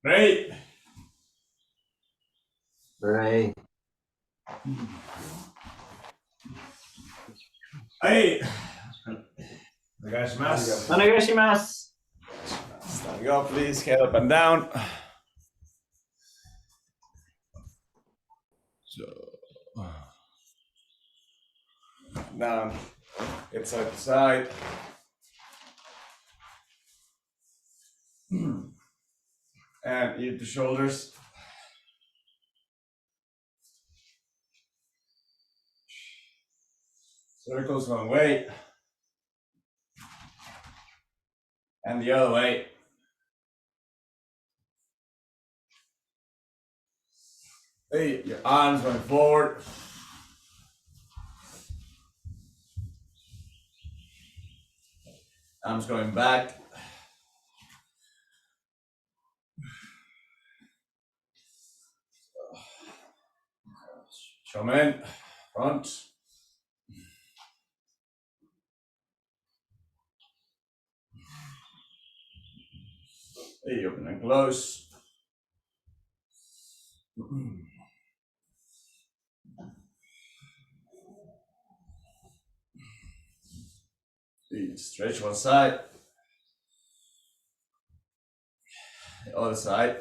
Great. Right. Hey. Onegaishimasu. Onegaishimasu. Standing up, please. Head up and down. So, down. Head side to side. And eat the shoulders. Circles one way. And the other way. Hey, your arms going forward. Arms going back. Shomen, front. Hey, open and close. Hey, stretch one side. The other side.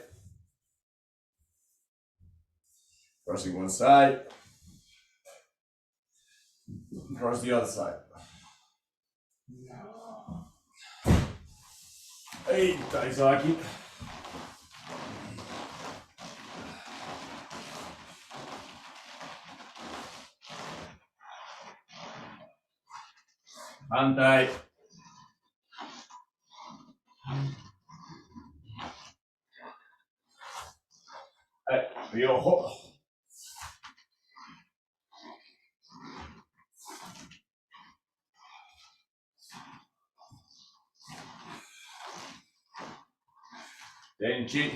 Crossing one side. Cross the other side. Hey, Taizaki. Hantai. Hey, Ryoho. Denchi.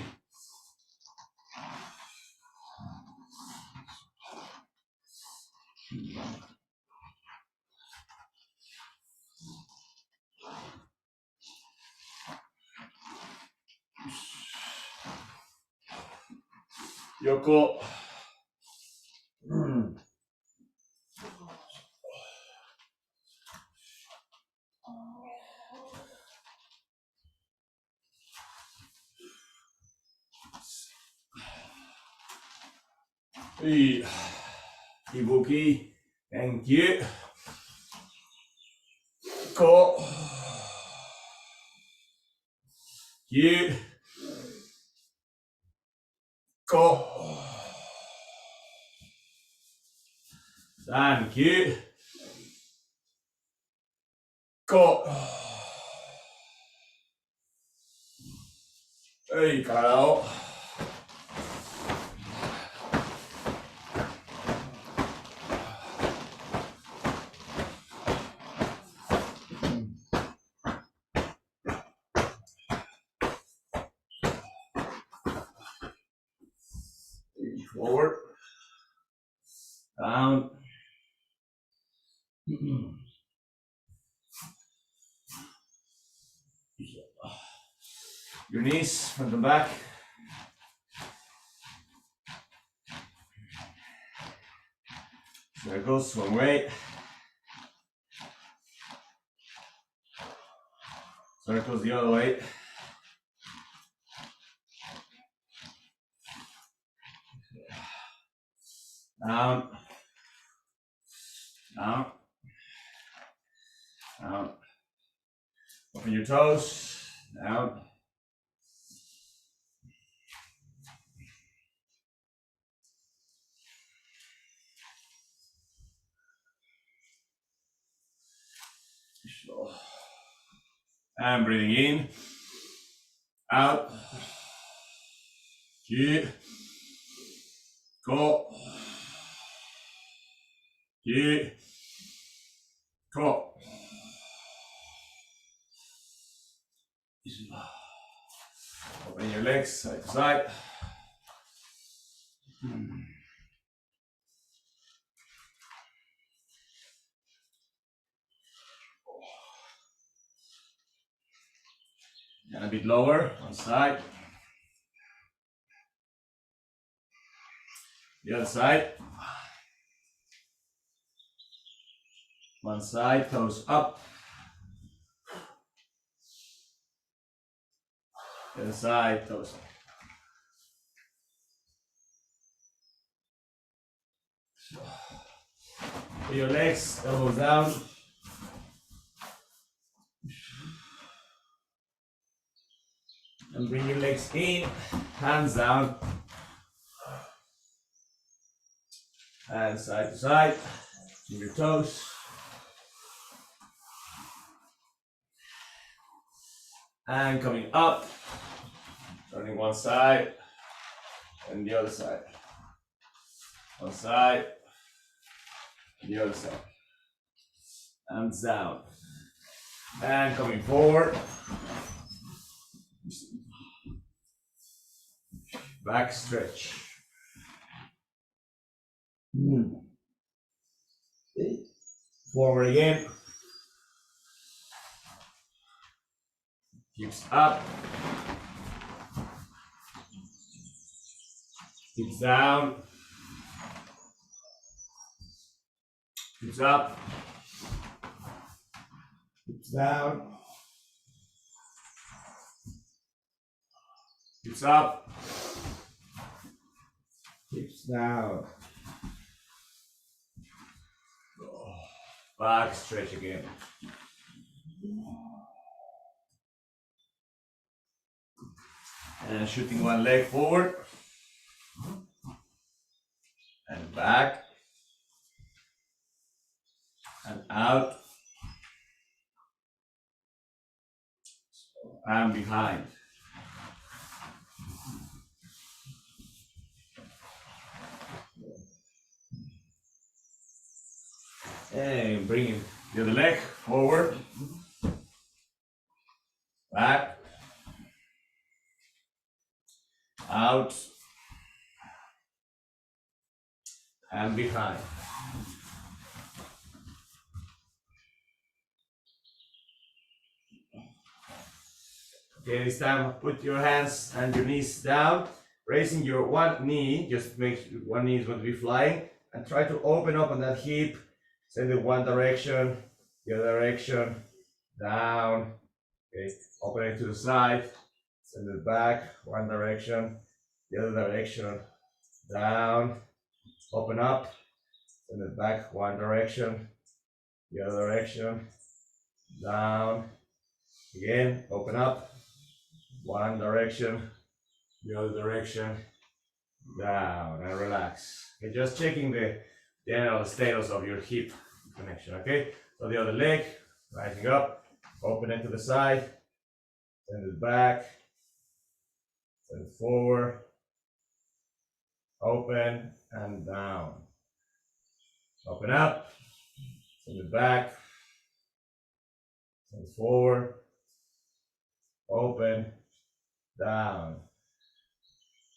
Yoko. Hey, Ibuki. Thank you. Ko. You. Ko. Thank you. Ko. Hey, Karao. Forward. Down. Your knees from the back. Circles one way. Circles the other way. Down. Down. Down. Open your toes. Down. And breathing in. Out. Ki. Ko. Ki. Ko. Open your legs side to side. And a bit lower on side. The other side. One side, toes up. The other side, toes up. Put your legs, elbows down. And bring your legs in, hands down. And side to side. Move your toes. And coming up. Turning one side and the other side. One side, the other side. And down. And coming forward. Back stretch. Forward again. Hips up. Hips down. Hips up. Hips down. Hips up. Hips down. Back stretch again. And shooting one leg forward. And back. And out. And behind. And bringing the other leg forward. Back. Out. And behind. Okay, this time put your hands and your knees down, raising your one knee, just make sure one knee is going to be flying, and try to open up on that hip, send it one direction, the other direction, down, okay, open it to the side, send it back, one direction, the other direction, down, open up, send it back, one direction, the other direction, down, again, open up, one direction, the other direction, down, and relax. Okay, just checking the general status of your hip connection, okay? So the other leg, rising up, open it to the side, send it back, send it forward, open, and down. Open up, send it back, send it forward, open, down.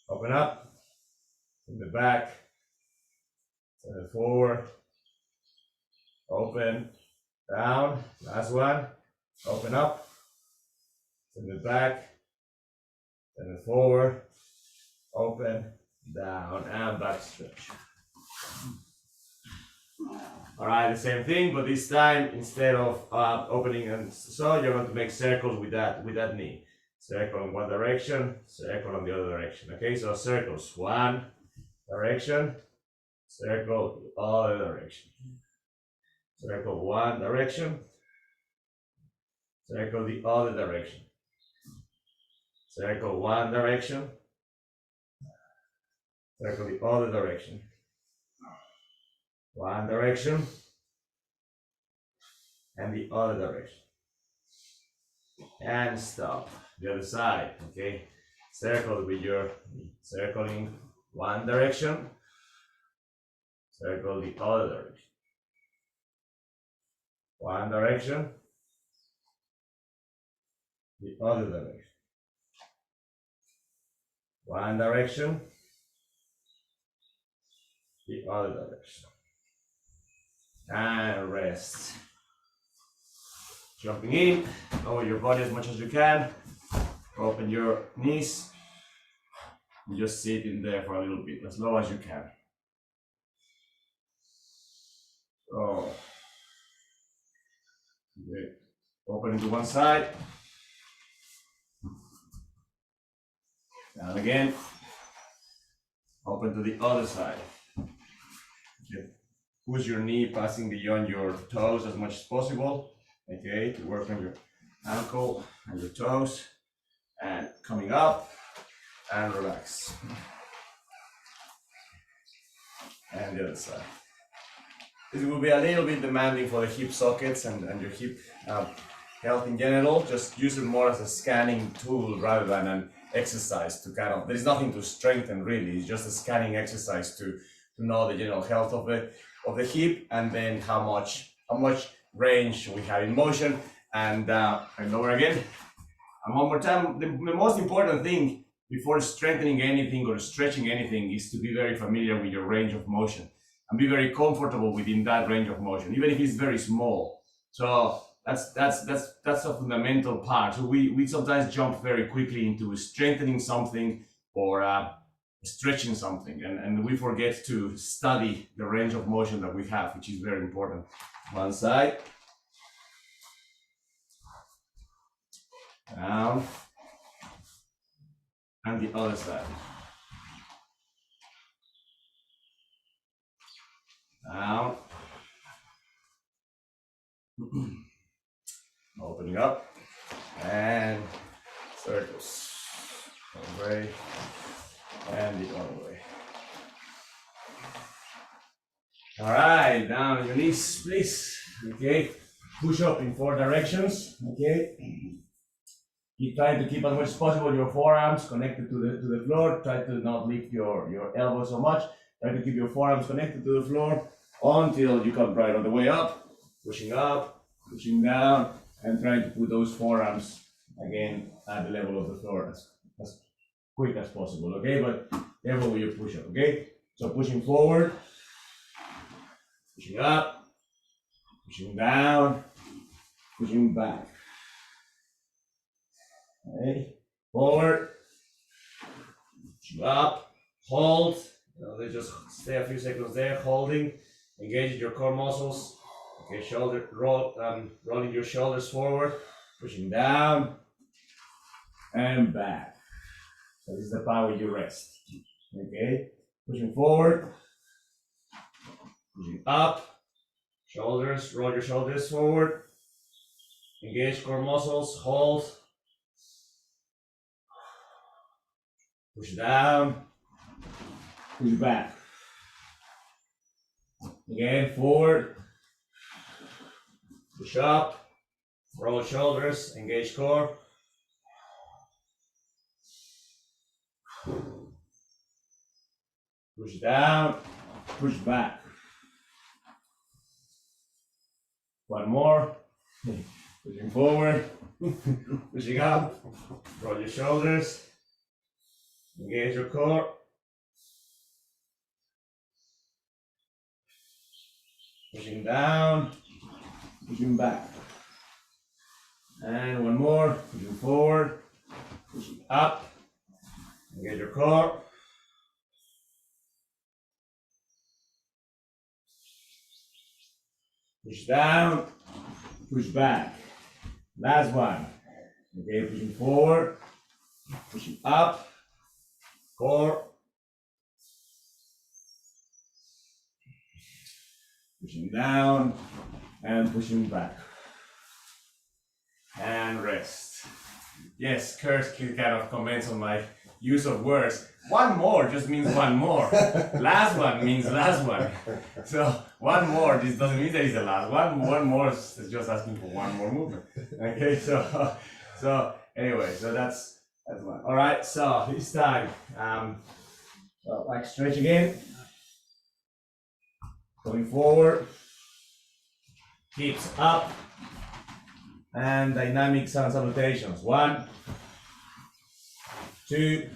Open up, send it back, send it forward, open, down. Last one, open up, send it back, send it forward, open, down, and back stretch. All right, the same thing, but this time instead of opening and so, you're going to make circles with that knee. Circle in one direction, circle in the other direction. Okay, so circles, one direction, circle the other direction. Circle one direction, circle the other direction. Circle one direction, circle the other direction. One direction, and the other direction. And stop. The other side, okay? Circle with your circling one direction, circle the other direction. One direction, the other direction. One direction, the other direction. And rest. Jumping in, lower your body as much as you can. Open your knees. Just sit in there for a little bit, as low as you can. Oh. Okay. Open to one side. Down again. Open to the other side. Okay. Push your knee passing beyond your toes as much as possible. Okay, to work on your ankle and your toes. And coming up and relax. And the other side. This will be a little bit demanding for the hip sockets and your hip health in general. Just use it more as a scanning tool rather than an exercise to kind of, there is nothing to strengthen really, it's just a scanning exercise to know the general health of the hip and then how much range we have in motion. And lower again. And one more time, the most important thing before strengthening anything or stretching anything is to be very familiar with your range of motion and be very comfortable within that range of motion, even if it's very small. So that's a fundamental part. So we sometimes jump very quickly into strengthening something or stretching something, and we forget to study the range of motion that we have, which is very important. One side. Down. And the other side. Down. Opening up. And circles. One way. And the other way. All right, down on your knees, please. Okay. Push up in 4 directions. Okay. Keep trying to keep as much as possible your forearms connected to the floor. Try to not lift your elbows so much. Try to keep your forearms connected to the floor until you come right on the way up, pushing down, and trying to put those forearms again at the level of the floor as quick as possible. Okay, but careful with your push up. Okay, so pushing forward, pushing up, pushing down, pushing back. Okay, forward, up, hold. They just stay a few seconds there, holding. Engage your core muscles. Okay, rolling your shoulders forward, pushing down and back. So this is the part where you rest. Okay, pushing forward, pushing up, shoulders. Roll your shoulders forward. Engage core muscles. Hold. Push down, push back. Again, forward, push up, roll shoulders, engage core. Push down, push back. One more. Pushing forward, pushing up, roll your shoulders. Engage your core. Pushing down, pushing back. And one more. Pushing forward, pushing up. Engage your core. Push down, push back. Last one. Okay, pushing forward, pushing up. Core, pushing down and pushing back, and rest. Yes, Kurt kind of comments on my use of words. One more just means one more. Last one means last one. So one more, this doesn't mean that it's the last one. One more is just asking for one more movement. Okay, so anyway, so that's one. All right, so this time, so back stretch again. Going forward, hips up, and dynamic sun salutations. 1, 2,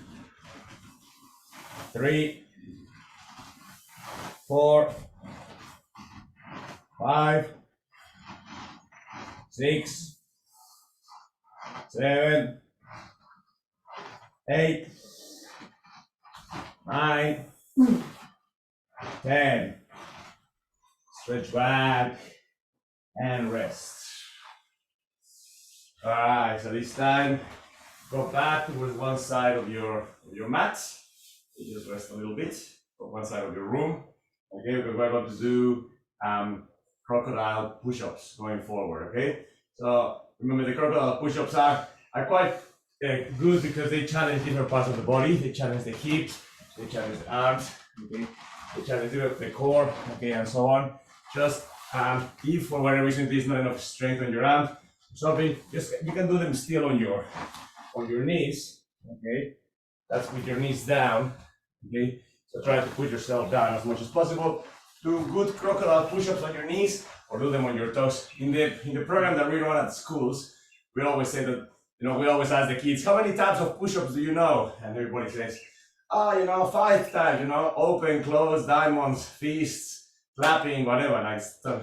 3, 4, 5, 6, 7, 8, 9, 10. stretch back, and rest. All right, so this time, go back towards one side of your mat. You just rest a little bit on one side of your room. Okay, we're going to do crocodile push-ups going forward. Okay, so remember the crocodile push-ups are quite good because they challenge different parts of the body. They challenge the hips, they challenge the arms, okay, they challenge the core, okay, and so on. Just if for whatever reason there's not enough strength on your arms, something, just you can do them still on your knees. Okay, that's with your knees down. Okay, so try to put yourself down as much as possible. Do good crocodile push-ups on your knees or do them on your toes. In the program that we run at schools, we always say that, we always ask the kids, how many types of push-ups do you know? And everybody says, 5 types, open, close, diamonds, fists, clapping, whatever. Like stuff.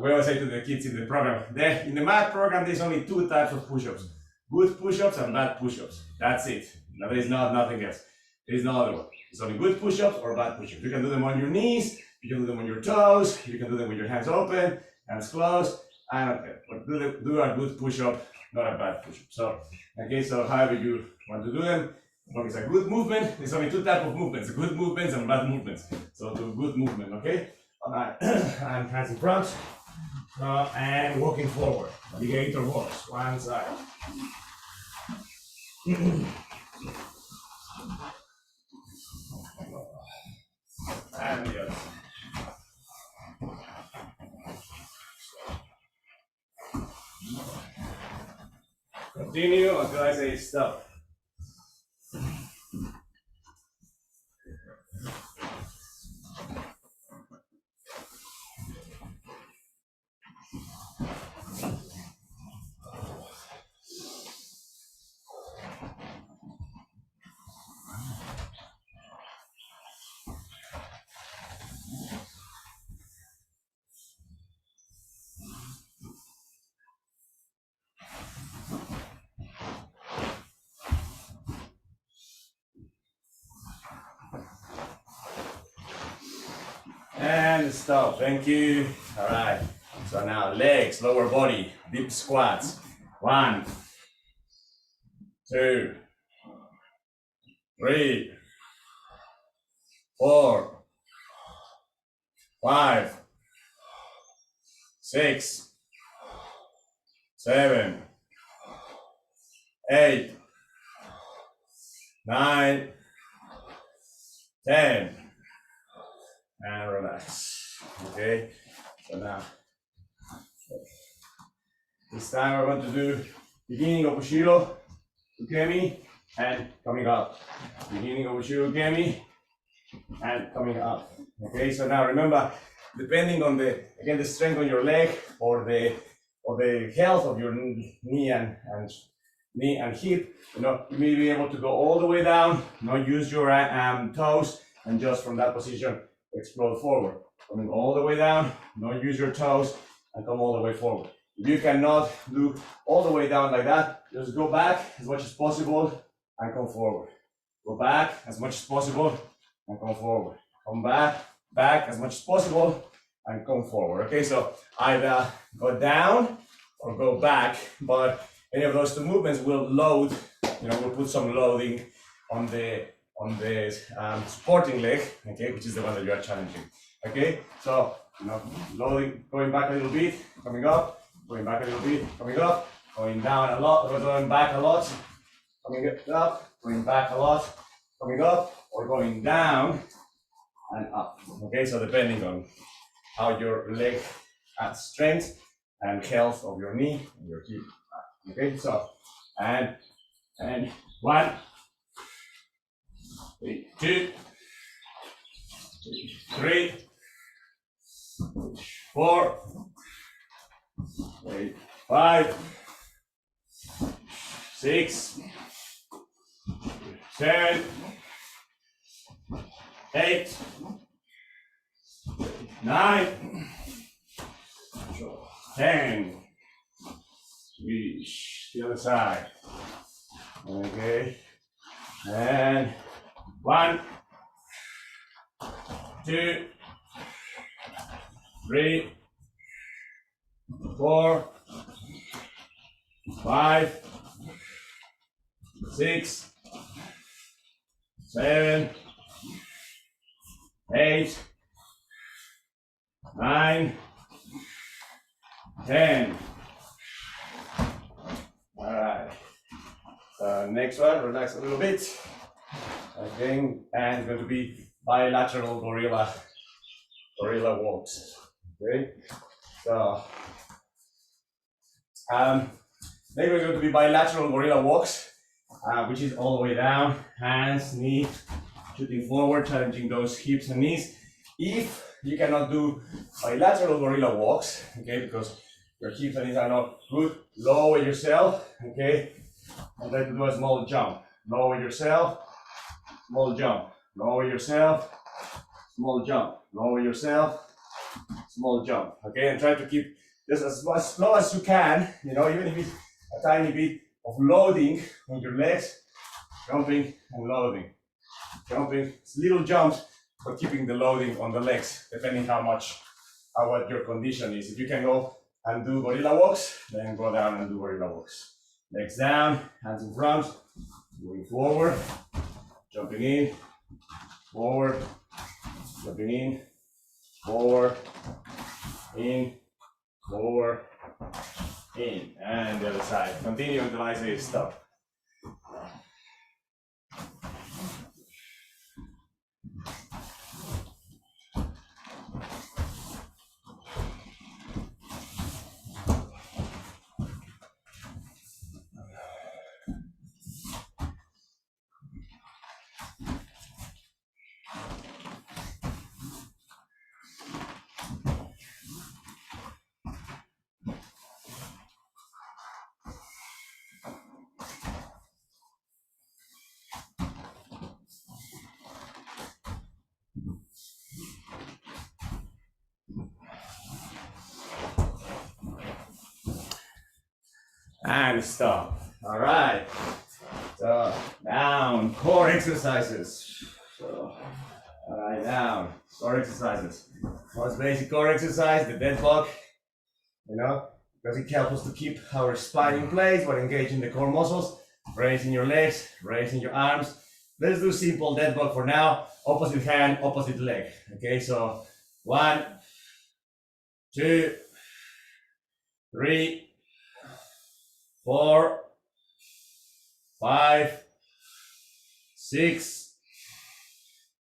We always say to the kids in the program, in the math program, there's only 2 types of push-ups. Good push-ups and bad push-ups. That's it. Now, there's nothing else. There's no other one. It's only good push-ups or bad push-ups. You can do them on your knees, you can do them on your toes, you can do them with your hands open, hands closed. I don't care. But do a good push-up, not a bad push-up. So, okay, so however you want to do them, as long as it's a good movement, there's only 2 types of movements, good movements and bad movements. So do good movement, okay? Alright, and hands in front, and walking forward. Alligator horse, one side. And the other. Continue until I say stop. And stop, thank you. All right, so now legs, lower body, deep squats. 1, 2, 3, 4, 5, 6, 7, 8, 9, 10. And relax. Okay, so now this time we're going to do beginning of Ushiro Ukemi and coming up. Beginning of Ushiro Ukemi and coming up. Okay, so now remember, depending on the strength on your leg or the health of your knee and hip, you may be able to go all the way down, use your toes, and just from that position explode forward. Coming all the way down, use your toes, and come all the way forward. If you cannot do all the way down like that, just go back as much as possible and come forward. Go back as much as possible and come forward. Come back as much as possible and come forward. Okay, so either go down or go back, but any of those 2 movements will load, we'll put some loading on the supporting leg, okay, which is the one that you are challenging. Okay, so loading, going back a little bit, coming up, going back a little bit, coming up, going down a lot, or going back a lot, coming up, going back a lot, coming up, or going down and up. Okay, so depending on how your leg adds strength and health of your knee and your hip. Okay, so and 1, 2, 3, 4, 5, 6, 7, 8, 9, 10. Reach the other side. Okay. And 1, 2, 3, 4, 5, 6, 7, 8, 9, 10. All right. Next one, relax a little bit. Again, and it's going to be bilateral gorilla walks. Okay. So, next we're going to be bilateral gorilla walks, which is all the way down, hands, knees, shooting forward, challenging those hips and knees. If you cannot do bilateral gorilla walks, okay, because your hips and knees are not good, lower yourself, okay, and try to do a small jump. Lower yourself, small jump. Lower yourself, small jump. Lower yourself, small jump. Okay, and try to keep just as slow as you can, you know, even if it's a tiny bit of loading on your legs, jumping and loading. Jumping, it's little jumps, but keeping the loading on the legs, depending what your condition is. If you can go and do gorilla walks, then go down and do gorilla walks. Legs down, hands in front, moving forward, jumping in, forward, jumping in, forward, in, forward, in, and the other side. Continue until I say stop. And stop. All right. So down, core exercises. So, all right, down, core exercises. Most basic core exercise, the dead bug, you know, because it helps us to keep our spine in place while engaging the core muscles, raising your legs, raising your arms. Let's do simple dead bug for now. Opposite hand, opposite leg. Okay, so 1, 2, 3, 4, 5, 6,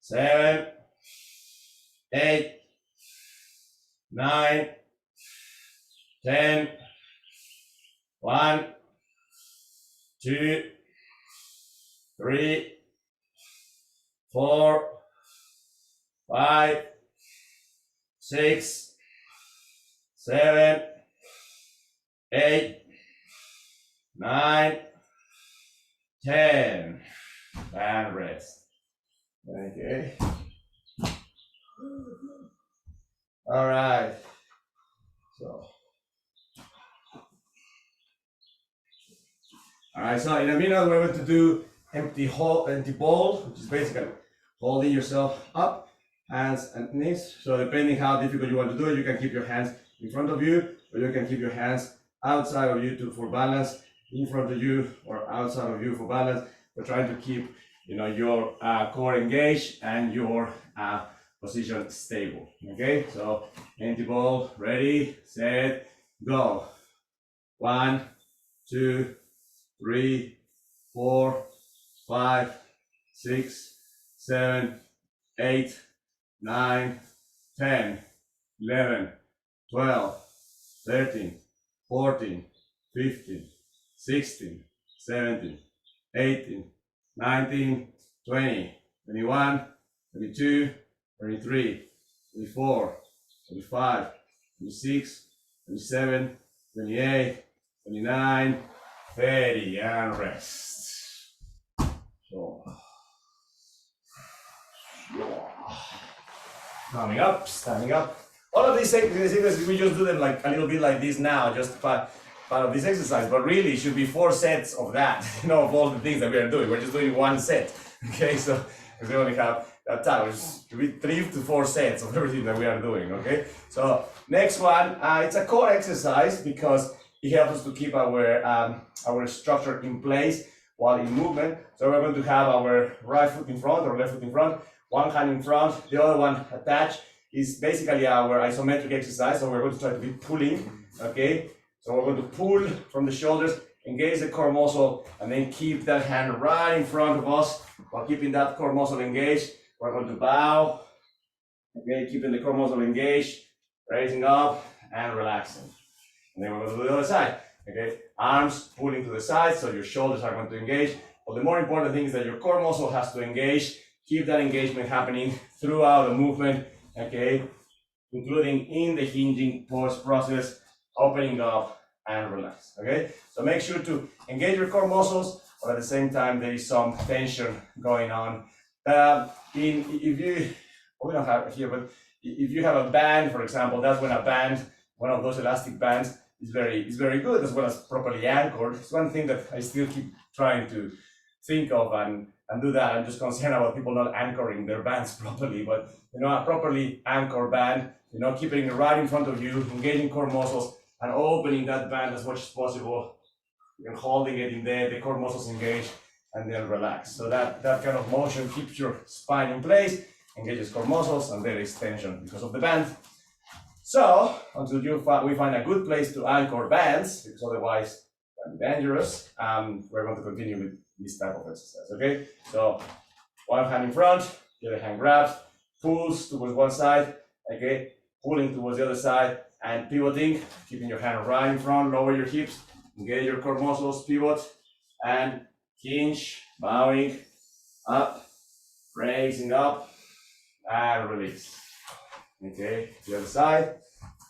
7, 8, 9, 10, 1, 2, 3, 4, 5, 6, 7, 8, 9, 10, and rest. Okay. All right. So. All right. So in a minute we're going to do empty ball, which is basically holding yourself up, hands and knees. So depending how difficult you want to do it, you can keep your hands in front of you, or you can keep your hands outside of you for balance, in front of you or outside of you for balance. We're trying to keep, you know, your core engaged and your position stable. Okay, so empty ball, ready, set, go. 1, 2, 3, 4, 5, 6, 7, 8, 9, 10, 11, 12, 13, 14, 15, 16, 17, 18, 19, 20, 21, 22, 23, 24, 25, 26, 27, 28, 29, 30, and rest. So, coming up, standing up. All of these exercises, we just do them like a little bit like this now, just part of this exercise, but really it should be 4 sets of that, you know, of all the things that we are doing. We're just doing 1 set. Okay, so because we only have that time, which is 3 to 4 sets of everything that we are doing, okay? So next one, it's a core exercise because it helps us to keep our structure in place while in movement. So we're going to have our right foot in front or left foot in front, one hand in front, the other one attached. Is basically our isometric exercise. So we're going to try to be pulling, okay? So we're going to pull from the shoulders, engage the core muscle, and then keep that hand right in front of us while keeping that core muscle engaged. We're going to bow, okay, keeping the core muscle engaged, raising up and relaxing. And then we're going to do the other side, okay? Arms pulling to the side, so your shoulders are going to engage. But the more important thing is that your core muscle has to engage. Keep that engagement happening throughout the movement, okay? Including in the hinging pose process, opening up and relax, okay? So make sure to engage your core muscles, but at the same time, there is some tension going on. If you, we don't have it here, but if you have a band, for example, that's when a band, one of those elastic bands, is very good, as well as properly anchored. It's one thing that I still keep trying to think of and do that. I'm just concerned about people not anchoring their bands properly, but you know, a properly anchored band, you know, keeping it right in front of you, engaging core muscles and opening that band as much as possible, and holding it in there, the core muscles engaged, and then relax. So that kind of motion keeps your spine in place, engages core muscles, and there is tension because of the band. So until we find a good place to anchor bands, because otherwise it can be dangerous, we're going to continue with this type of exercise, okay? So one hand in front, the other hand grabs, pulls towards one side, okay? Pulling towards the other side, and pivoting, keeping your hand right in front, lower your hips, engage your core muscles, pivot, and hinge, bowing, up, raising up, and release. Okay, the other side,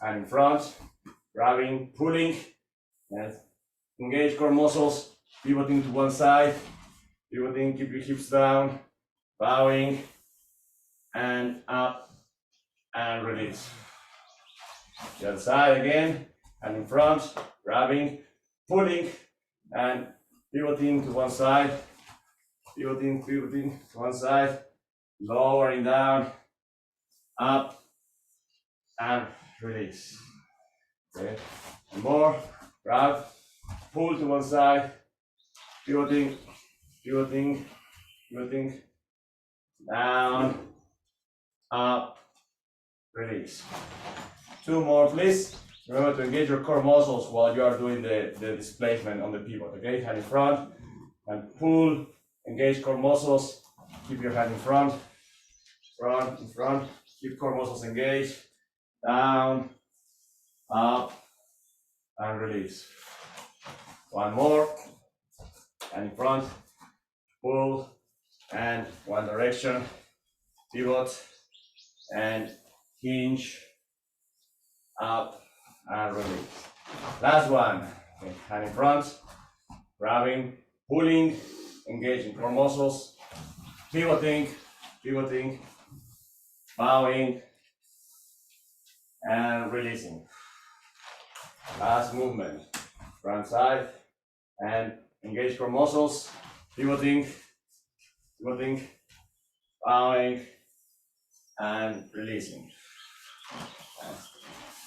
hand in front, grabbing, pulling, and engage core muscles, pivoting to one side, pivoting, keep your hips down, bowing, and up, and release. The other side again, hand in front, grabbing, pulling, and pivoting to one side, pivoting to one side, lowering down, up, and release. Okay, and more, grab, pull to one side, pivoting, down, up, release. 2 more, please. Remember to engage your core muscles while you are doing the displacement on the pivot, okay? Hand in front, and pull, engage core muscles, keep your hand in front, keep core muscles engaged, down, up, and release. 1 more, and in front, pull, and one direction, pivot, and hinge, up, and release. Last one, okay, hand in front, grabbing, pulling, engaging core muscles, pivoting, bowing, and releasing. Last movement, front side, and engage core muscles, pivoting, bowing, and releasing.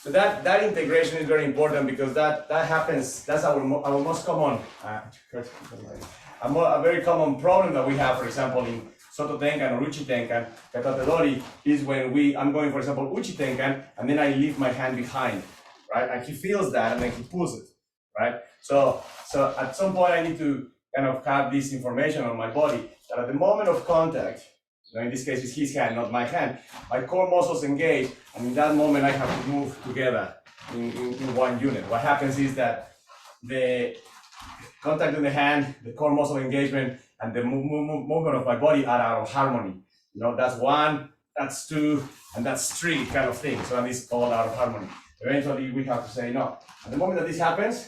So that integration is very important because that happens. That's our most common, a very common problem that we have. For example, in Soto Tenkan or Uchi Tenkan, Katate Dori is when I'm going, for example, Uchi Tenkan, and then I leave my hand behind, right? And he feels that, and then he pulls it, right? So at some point I need to kind of have this information on my body that at the moment of contact, in this case it's his hand, not my hand, my core muscles engage, and in that moment I have to move together in one unit. What happens is that the contact in the hand, the core muscle engagement, and the movement of my body are out of harmony. You know, that's 1, that's 2, and that's 3 kind of thing. So it's all out of harmony. Eventually we have to say no. At the moment that this happens,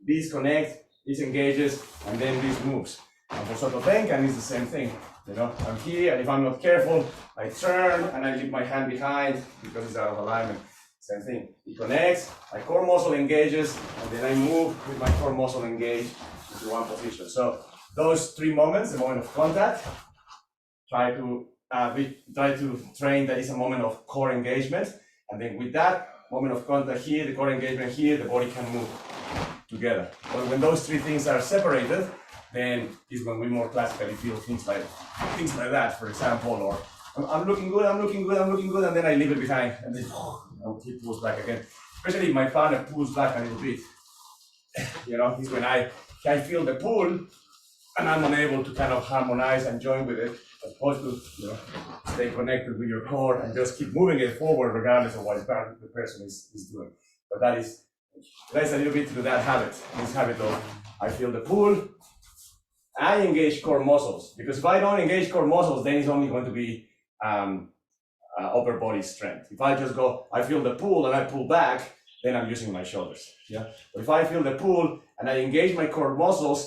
this connects, this engages, and then this moves. And for Soto Tenkan, it's the same thing. You know, I'm here, and if I'm not careful, I turn and I leave my hand behind because it's out of alignment. Same thing. It connects, my core muscle engages, and then I move with my core muscle engaged into one position. So those 3 moments, the moment of contact, try to train that is a moment of core engagement, and then with that moment of contact here, the core engagement here, the body can move together. But when those three things are separated, then is when we more classically feel things like that, for example, or I'm looking good, and then I leave it behind, and then he pulls back again. Especially if my partner pulls back a little bit. Is when I feel the pull, and I'm unable to kind of harmonize and join with it, as opposed to stay connected with your core and just keep moving it forward regardless of what the person is doing. But that's a little bit to that habit. This habit of I feel the pull, I engage core muscles, because if I don't engage core muscles, then it's only going to be upper body strength. If I just go, I feel the pull and I pull back, then I'm using my shoulders. Yeah. But if I feel the pull and I engage my core muscles,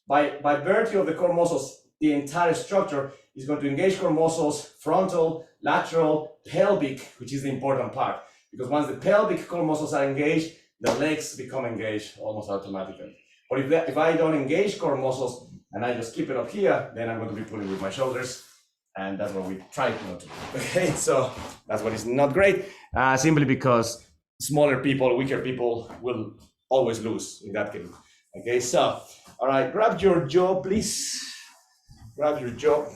by virtue of the core muscles, the entire structure is going to engage core muscles, frontal, lateral, pelvic, which is the important part. Because once the pelvic core muscles are engaged, the legs become engaged almost automatically. But if I don't engage core muscles and I just keep it up here, then I'm going to be pulling with my shoulders. And that's what we try not to do. Okay, so that's what is not great, simply because smaller people, weaker people will always lose in that game. Okay, so, all right, grab your jaw, please. Grab your jaw.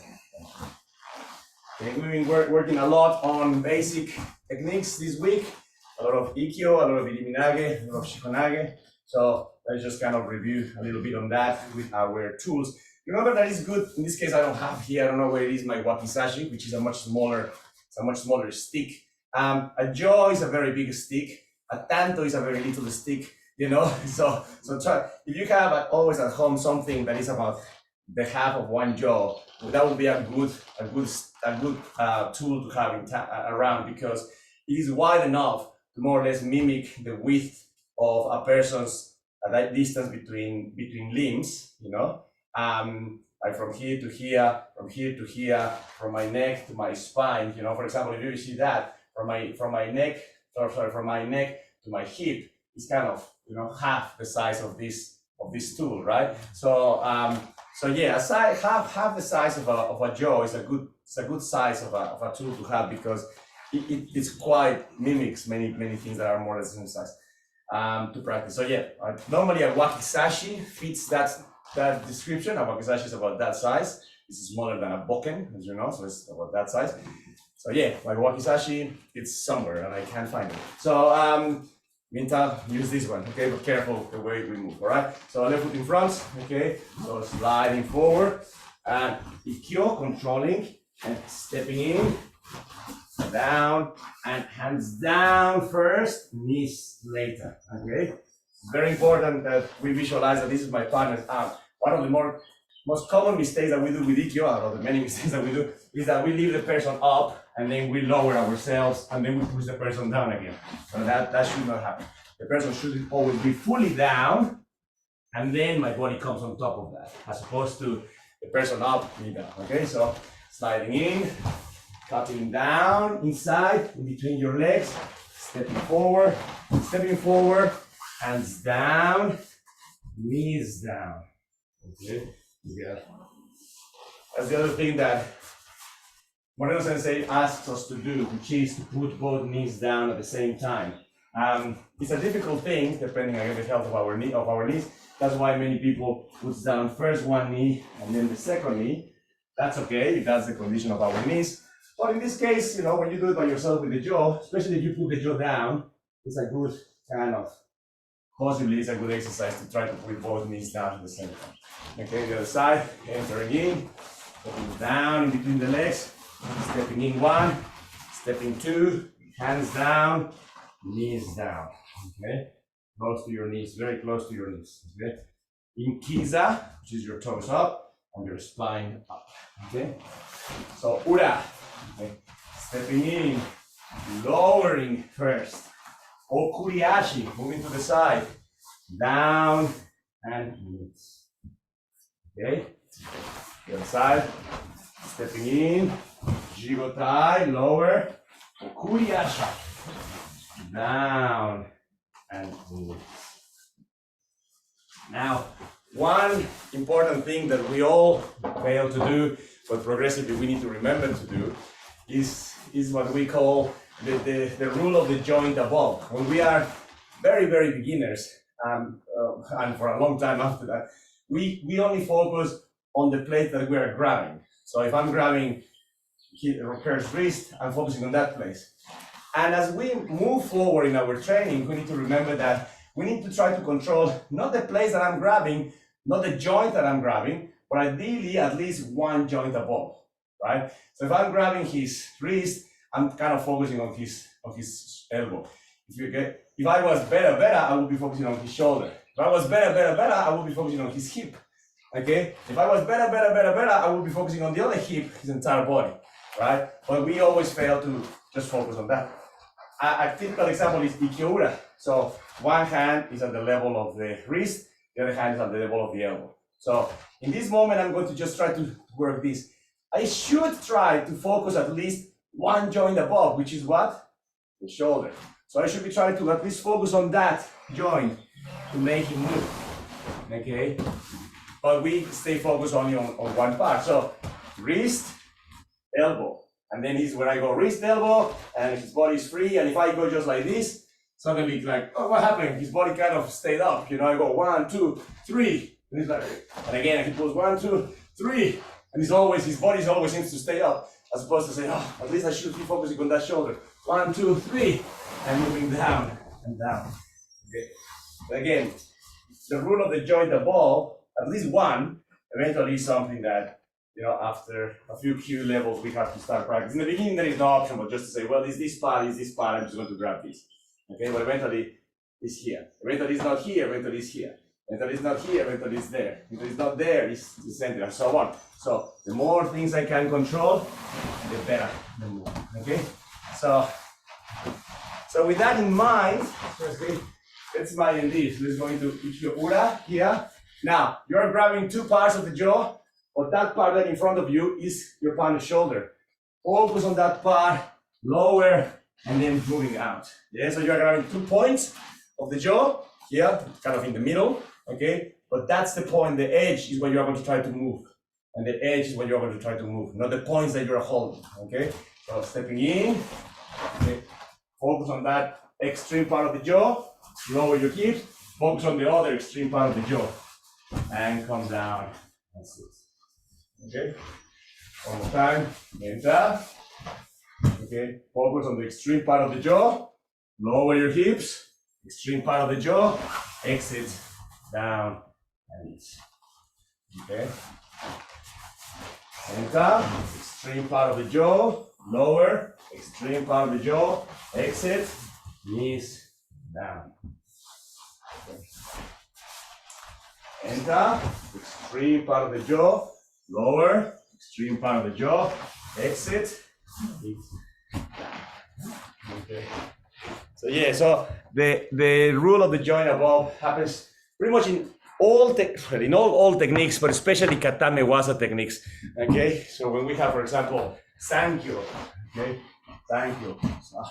Okay, we've been working a lot on basic techniques this week. A lot of Ikkyo, a lot of Iriminage, a lot of Shikonage. So let's just kind of review a little bit on that with our tools. Remember that is good. In this case, I don't have here. I don't know where it is. My wakizashi, which is a much smaller stick. A jaw is a very big stick. A tanto is a very little stick. So try, if you have always at home something that is about the half of one jaw, that would be a good tool to have around, because it is wide enough to more or less mimic the width of a person's that distance between limbs. Like from here to here, from my neck to my spine. For example, if you see that from my neck to my hip, it's kind of half the size of this tool, right? So yeah, half the size of a jaw is a good size of a tool to have, because it's quite mimics many things that are more or less the same size to practice. So yeah, normally a wakizashi fits that description. A wakizashi is about that size. This is smaller than a bokken, as you know, so it's about that size. So yeah, my wakizashi, it's somewhere and I can't find it. So Minta, use this one, okay? But careful the way we move, all right? So left foot in front, okay? So sliding forward, and Ikkyo, controlling, and stepping in, down, and hands down first, knees later, okay? It's very important that we visualize that this is my partner's arm. One of the most common mistakes that we do with Ikkyo, out of the many mistakes that we do, is that we leave the person up and then we lower ourselves and then we push the person down again. So that should not happen. The person should always be fully down, and then my body comes on top of that, as opposed to the person up, me down. Okay, so sliding in, cutting down inside, in between your legs, stepping forward, hands down, knees down. Okay, yeah. That's the other thing that Moreno Sensei asks us to do, which is to put both knees down at the same time. It's a difficult thing, depending on the health of our knees. That's why many people put down first one knee and then the second knee. That's okay if that's the condition of our knees. But in this case, when you do it by yourself with the jaw, especially if you put the jaw down, it's a good possibly it's a good exercise to try to put both knees down at the same time. Okay, the other side, entering in, stepping down in between the legs, stepping in one, stepping two, hands down, knees down. Okay, close to your knees, very close to your knees. Okay, in Kiza, which is your toes up and your spine up. Okay, so Ura, okay, stepping in, lowering first. Okuriashi, moving to the side, down and knees. Okay, the other side, stepping in, Jigotai, lower, Okuriashi, down and knees. Now, one important thing that we all fail to do, but progressively we need to remember to do, is what we call the rule of the joint above. When we are very, very beginners, and for a long time after that, we only focus on the place that we are grabbing. So if I'm grabbing Kerr's wrist, I'm focusing on that place. And as we move forward in our training, we need to remember that we need to try to control not the place that I'm grabbing, not the joint that I'm grabbing, but ideally at least one joint above, right? So if I'm grabbing his wrist, I'm kind of focusing on his elbow. If I was better, I would be focusing on his shoulder. If I was better, I would be focusing on his hip. Okay? If I was better, I would be focusing on the other hip, his entire body, right? But we always fail to just focus on that. A typical example is Ikiura. So one hand is at the level of the wrist, the other hand is at the level of the elbow. So in this moment, I'm going to just try to work this. I should try to focus at least one joint above, which is what? The shoulder. So I should be trying to at least focus on that joint to make him move, okay? But we stay focused only on one part. So wrist, elbow. And then this is where I go wrist, elbow, and his body is free. And if I go just like this, suddenly it's like, oh, what happened? His body kind of stayed up. You know, I go 1, 2, 3. And he's like, and again, he goes 1, 2, 3. And his body always seems to stay up, as opposed to say, oh, at least I should be focusing on that shoulder. 1, 2, 3, and moving down and down. Okay. But again, the rule of the joint above, at least one, eventually is something that, you know, after a few Q levels, we have to start practicing. In the beginning, there is no option but just to say, well, is this part, I'm just going to grab this. Okay, but eventually it's here. Eventually it's not here, eventually it's here. Eventually it's not here, eventually it's there. Eventually it's not there, it's the center, and so on. So the more things I can control, the better the move. Okay? So with that in mind, let's imagine this. Let's go into Ikiura here. Now, you're grabbing two parts of the jaw, but that part that in front of you is your partner's shoulder. Focus on that part, lower, and then moving out. Yeah, so you're grabbing 2 points of the jaw here, kind of in the middle, okay? But that's the point, the edge is what you're going to try to move. And the edge is what you're going to try to move, not the points that you're holding, okay? So stepping in, okay. Focus on that extreme part of the jaw, lower your hips, focus on the other extreme part of the jaw, and come down, that's it, okay? One more time, enter. Okay, focus on the extreme part of the jaw, lower your hips, extreme part of the jaw, exit, down, and ease. Okay. Enter, extreme part of the jaw, lower, extreme part of the jaw, exit, knees, down. Okay. Enter, extreme part of the jaw, lower, extreme part of the jaw, exit, knees. Okay. So yeah, so the rule of the joint above happens pretty much in all techniques, but especially katame waza techniques. Okay, so when we have, for example, sankyo, okay, sankyo. So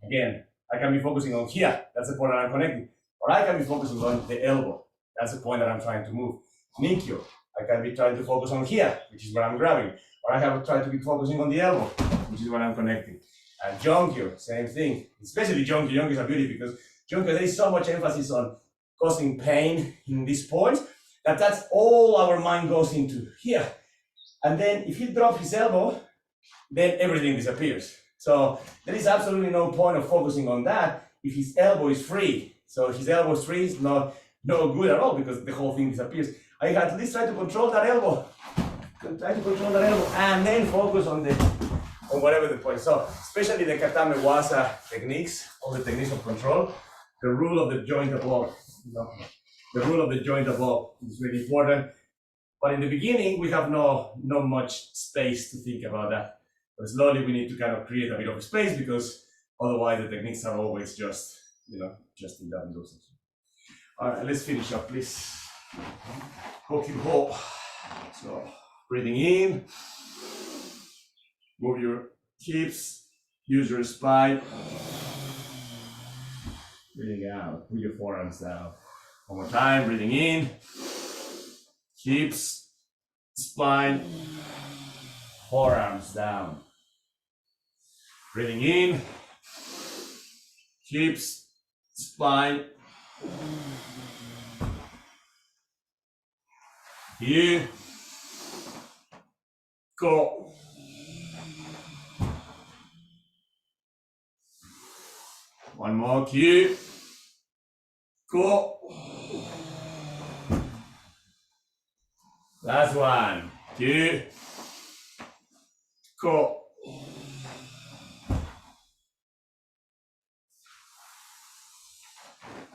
again, I can be focusing on here. That's the point that I'm connecting, or I can be focusing on the elbow. That's the point that I'm trying to move. Ninkyo, I can be trying to focus on here, which is where I'm grabbing, or I have tried to be focusing on the elbow, which is what I'm connecting. And Jonkyo, same thing. Especially Jonkyo. Jonkyo is a beauty because Jonkyo, there is so much emphasis on causing pain in this point that's all our mind goes into here. And then if he drops his elbow, then everything disappears. So there is absolutely no point of focusing on that if his elbow is free. So if his elbow is free, it's no good at all because the whole thing disappears. I at least try to control that elbow. And then focus on whatever the point. So especially the katame waza techniques, all the techniques of control, the rule of the joint above. The rule of the joint above is really important. But in the beginning, we have no much space to think about that. But slowly we need to kind of create a bit of space because otherwise the techniques are always just in that dosage. All right, let's finish up, please. Ho. So breathing in, move your hips, use your spine. Breathing out, put your forearms down. One more time, breathing in, Hips, spine, forearms down. Breathing in, hips, spine. Here, go. One more cue. Go. Last one. Cue. Go.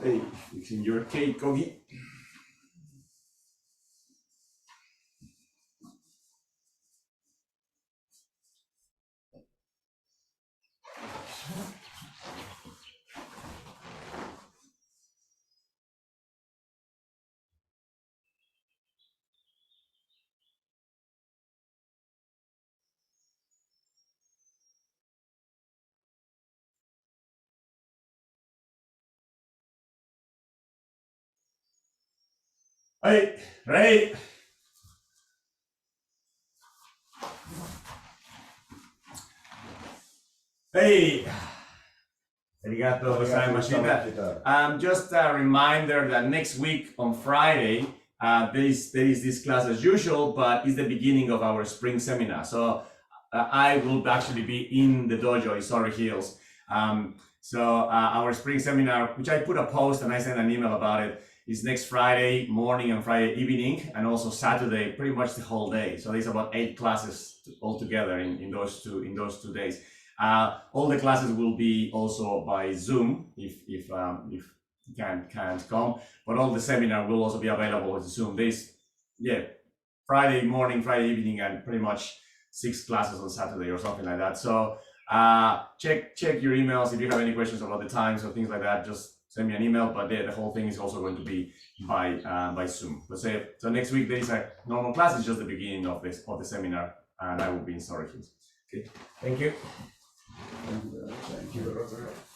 Hey, fixing your cake, Kogi. Hey, ready? Hey, arigato gozaimashita. Just a reminder that next week on Friday, there is this class as usual, but it's the beginning of our spring seminar. So I will actually be in the dojo in Surrey Hills. Our spring seminar, which I put a post and I sent an email about it, is next Friday morning and Friday evening, and also Saturday, pretty much the whole day. So there's about 8 classes altogether in those 2 days. All the classes will be also by Zoom if you can't come, but all the seminar will also be available with Zoom. There's Friday morning, Friday evening, and pretty much 6 classes on Saturday or something like that. So check your emails if you have any questions about the times or things like that. Just send me an email. But the whole thing is also going to be by Zoom. So next week there is a normal class. It's just the beginning of the seminar, and I will be in Surrey Hills. Okay, thank you. Thank you.